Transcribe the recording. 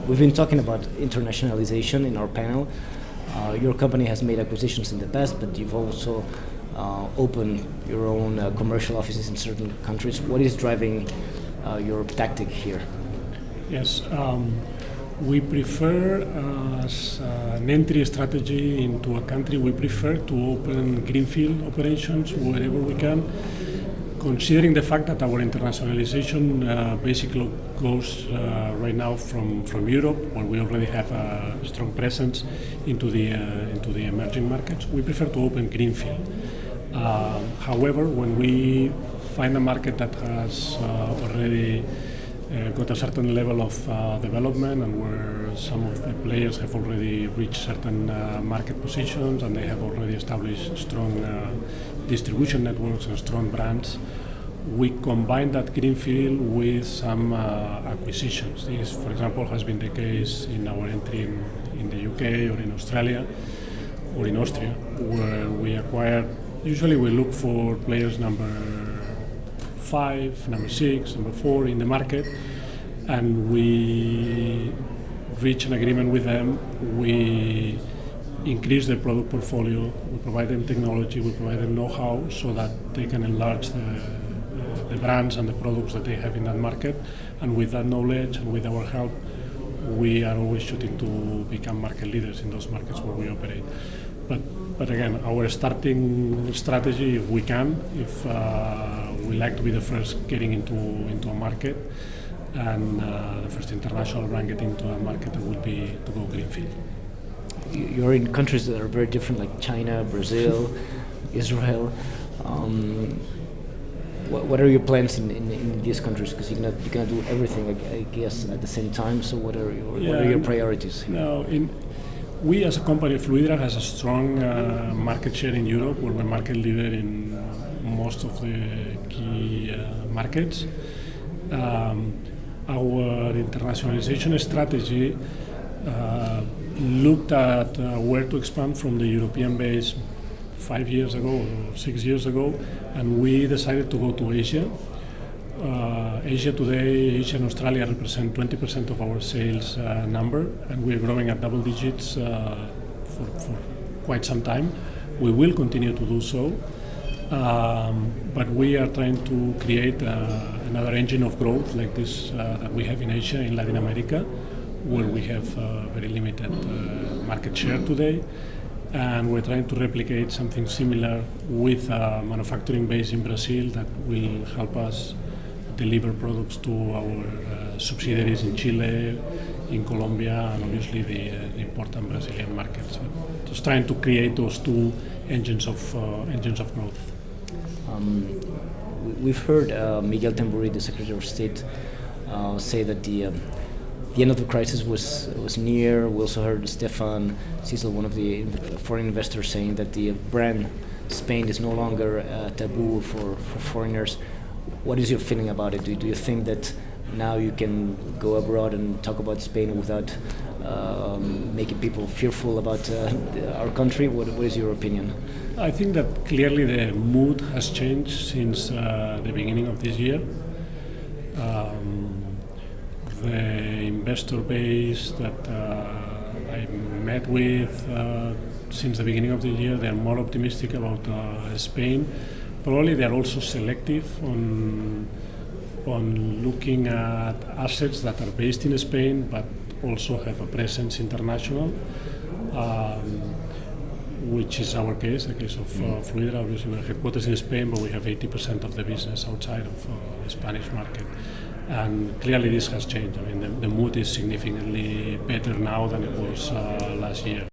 We've been talking about internationalization in our panel. Your company has made acquisitions in the past, but you've also opened your own commercial offices in certain countries. What is driving your tactic here? Yes, we prefer, as an entry strategy into a country, we prefer to open greenfield operations wherever we can, considering the fact that our internationalization basically goes right now from Europe, where we already have a strong presence, into the emerging markets. We prefer to open greenfield. However, when we find a market that has already got a certain level of development, and where some of the players have already reached certain market positions, and they have already established strong distribution networks and strong brands, we combine that greenfield with some acquisitions. This, for example, has been the case in our entry in the UK or in Australia or in Austria, where we acquired. Usually we look for players number 5, number 6, number 4 in the market, and we reach an agreement with them. We increase their product portfolio, we provide them technology, we provide them know-how so that they can enlarge the brands and the products that they have in that market. And with that knowledge and with our help, we are always shooting to become market leaders in those markets where we operate. But again, our starting strategy, if we can, if we like to be the first getting into a market, and the first international brand getting into a market, that would be to go greenfield. You're in countries that are very different, like China, Brazil, Israel. What are your plans in these countries? Because you cannot do everything, I guess, at the same time. So what are your priorities here? No, we as a company, Fluidra has a strong market share in Europe. We're a market leader in most of the key markets. Our internationalization strategy looked at where to expand from the European base 5 years ago or 6 years ago, and we decided to go to Asia. Asia today, Asia and Australia represent 20% of our sales number, and we're growing at double digits for quite some time. We will continue to do so, but we are trying to create another engine of growth like this that we have in Asia, in Latin America, where we have very limited market share today. And we're trying to replicate something similar with a manufacturing base in Brazil that will help us deliver products to our subsidiaries in Chile, in Colombia, and obviously the important Brazilian markets. Just trying to create those two engines of growth. We've heard Miguel Tamborri, the Secretary of State, say that the end of the crisis was near. We also heard Stefan Cecil, one of the foreign investors, saying that the brand Spain is no longer taboo for foreigners. What is your feeling about it? Do you think that now you can go abroad and talk about Spain without making people fearful about our country? What is your opinion? I think that clearly the mood has changed since the beginning of this year. The investor base that I met with since the beginning of the year, they're more optimistic about Spain. Probably they're also selective on looking at assets that are based in Spain but also have a presence international, which is our case, the case of Fluidra. Obviously we're headquarters in Spain, but we have 80% of the business outside of the Spanish market. And clearly this has changed. I mean, the mood is significantly better now than it was last year.